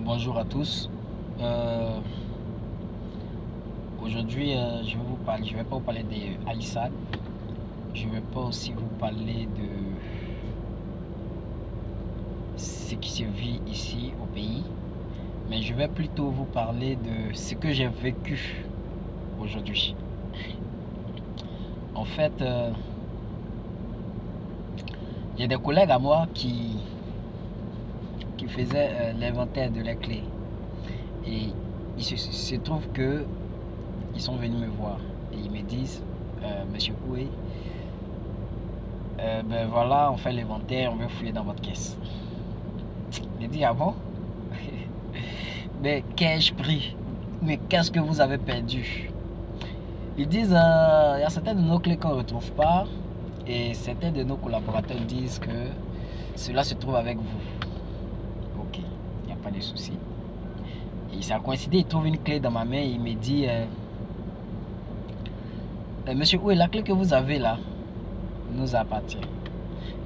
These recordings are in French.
Bonjour à tous. Euh, Aujourd'hui, je vais pas vous parler des iSAD. Je vais pas aussi vous parler de ce qui se vit ici au pays, mais je vais plutôt vous parler de ce que j'ai vécu aujourd'hui. En fait, il y a des collègues à moi qui faisaient l'inventaire de la clé. Et il se trouve que ils sont venus me voir et ils me disent, Monsieur Oué, ben voilà, on fait l'inventaire, on veut fouiller dans votre caisse. Je dis, ah bon? Mais qu'ai-je pris? Mais qu'est-ce que vous avez perdu? Ils disent, il y a certaines de nos clés qu'on ne retrouve pas et certains de nos collaborateurs disent que cela se trouve avec vous. Ok, il n'y a pas de souci. Et ça a coïncidé, il trouve une clé dans ma main et il me dit, Monsieur, où est la clé que vous avez là? Nous appartient.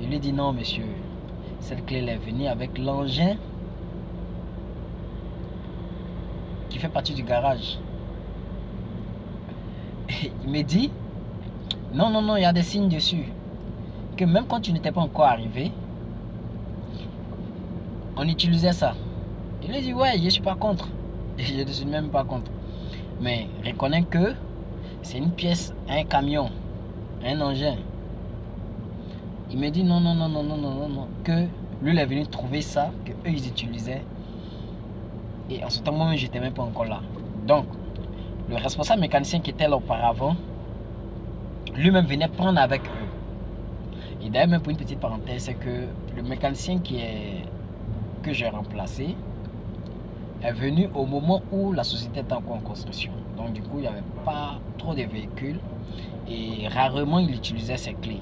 Il lui dit, non monsieur, cette clé est venue avec l'engin qui fait partie du garage. Et il me dit, non, non, non, il y a des signes dessus. Que même quand tu n'étais pas encore arrivé, on utilisait ça. Il lui dit, ouais, je suis pas contre. Et je ne suis même pas contre. Mais reconnais que c'est une pièce, un camion, un engin. Il me dit, non, non, non, non, non, non, non, non. Que lui, il est venu trouver ça, que eux, ils utilisaient. Et en ce temps, moi, j'étais même pas encore là. Donc, le responsable mécanicien qui était là auparavant, lui-même venait prendre avec eux. Et d'ailleurs, même pour une petite parenthèse, c'est que le mécanicien que j'ai remplacé est venu au moment où la société était encore en construction. Donc, du coup, il n'y avait pas trop de véhicules et rarement il utilisait ses clés.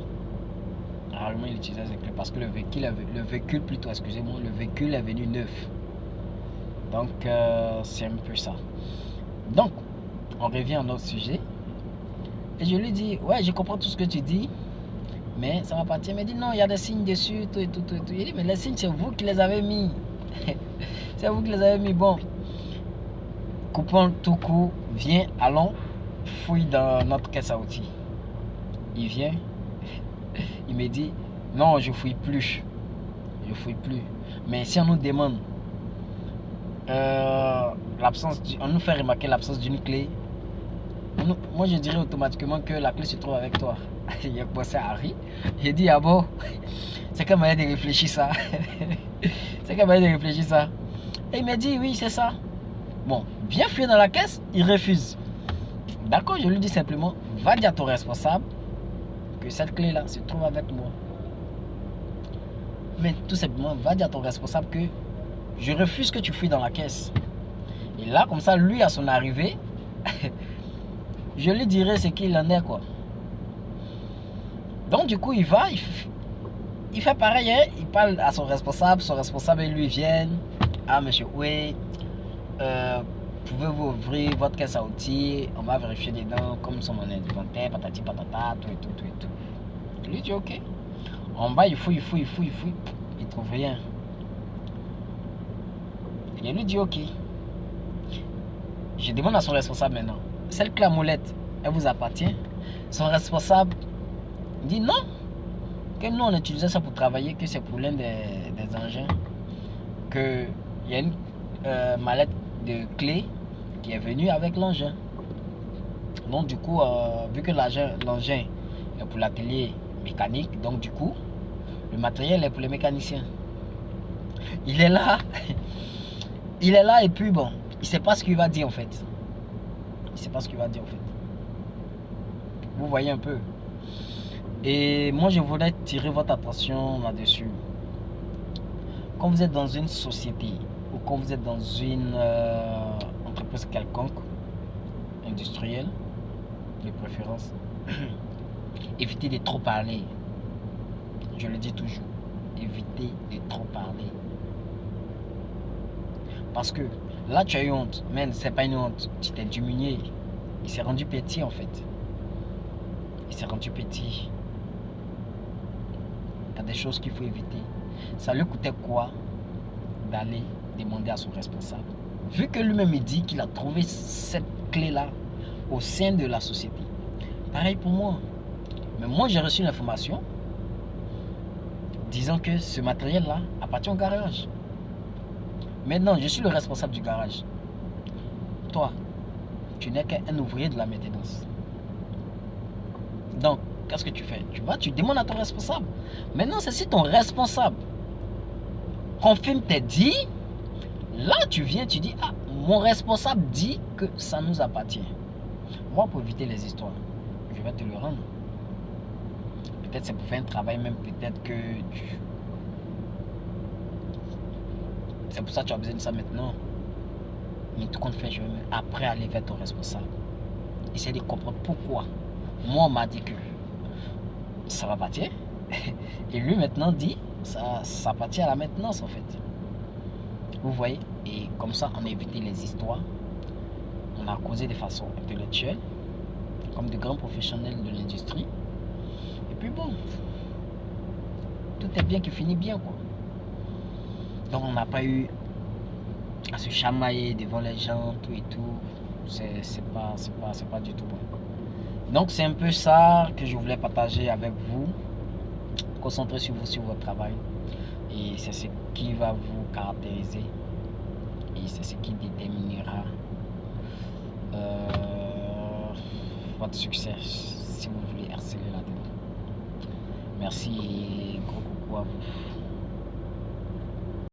Rarement il utilisait ses clés parce que le véhicule plutôt, excusez-moi, le véhicule est venu neuf. Donc, c'est un peu ça. Donc, on revient à notre sujet. Et je lui dis, ouais, je comprends tout ce que tu dis, mais ça m'appartient. Il me dit, non, il y a des signes dessus, tout et tout, tout et tout. Il dit, mais les signes, c'est vous qui les avez mis. C'est vous qui les avez mis. Bon, coupons tout coup, viens, allons, fouille dans notre caisse à outils. Il vient, il me dit, non, je fouille plus. Je fouille plus. Mais si on nous demande, on nous fait remarquer l'absence d'une clé, moi je dirais automatiquement que la clé se trouve avec toi. Il a commencé à rire. J'ai dit, ah bon? C'est quelle manière de réfléchir ça? C'est quelle manière de réfléchir ça? Et il m'a dit, oui, c'est ça. Bon, viens fouiller dans la caisse, il refuse. D'accord, je lui dis simplement, va dire à ton responsable que cette clé-là se trouve avec moi. Mais tout simplement, va dire à ton responsable que je refuse que tu fouilles dans la caisse. Et là, comme ça, lui, à son arrivée, je lui dirai ce qu'il en est, quoi. Donc, du coup, il va, il fait pareil, hein? Il parle à son responsable et lui viennent. Ah, monsieur, oui, pouvez-vous ouvrir votre caisse à outils? On va vérifier dedans, comme nous sommes en inventaire, patati patata, tout et tout, tout et tout. Il lui dit, ok. En bas, il fouille, il trouve rien. Il lui dit, ok. Je demande à son responsable maintenant, celle que la molette, elle vous appartient? Son responsable dit non, que nous on utilisait ça pour travailler, que c'est pour l'un des engins, qu'il y a une mallette de clés qui est venue avec l'engin. Donc du coup, vu que l'engin est pour l'atelier mécanique, donc du coup, le matériel est pour les mécaniciens. Il est là, il est là et puis bon, il sait pas ce qu'il va dire en fait. Il sait pas ce qu'il va dire en fait. Vous voyez un peu. Et moi, je voudrais tirer votre attention là-dessus. Quand vous êtes dans une société ou quand vous êtes dans une entreprise quelconque, industrielle, de préférence, évitez de trop parler. Je le dis toujours. Évitez de trop parler. Parce que là, tu as eu honte. Mais c'est pas une honte. Tu t'es diminué. Il s'est rendu petit en fait. Il s'est rendu petit. Il y a des choses qu'il faut éviter. Ça lui coûtait quoi d'aller demander à son responsable. Vu que lui-même il dit qu'il a trouvé cette clé-là au sein de la société. Pareil pour moi. Mais moi, j'ai reçu l'information disant que ce matériel-là appartient au garage. Maintenant, je suis le responsable du garage. Toi, tu n'es qu'un ouvrier de la maintenance. Donc, qu'est-ce que tu fais? Tu demandes à ton responsable. Maintenant, c'est si ton responsable confirme tes dits, là, tu viens, tu dis, ah, mon responsable dit que ça nous appartient. Moi, pour éviter les histoires, je vais te le rendre. Peut-être c'est pour faire un travail, même peut-être que c'est pour ça que tu as besoin de ça maintenant. Mais tout compte fait, je vais après aller vers ton responsable. Essayer de comprendre pourquoi. Moi, on m'a dit que ça va partir. Et lui maintenant dit, ça appartient à la maintenance en fait. Vous voyez? Et comme ça, on a évité les histoires. On a causé de façon intellectuelle, comme de grands professionnels de l'industrie. Et puis bon, tout est bien qui finit bien quoi. Donc on n'a pas eu à se chamailler devant les gens, tout et tout. C'est pas du tout bon. Donc c'est un peu ça que je voulais partager avec vous. Concentrez sur vous, sur votre travail. Et c'est ce qui va vous caractériser. Et c'est ce qui déterminera votre succès si vous voulez harceler là-dedans. Merci et gros coucou à vous.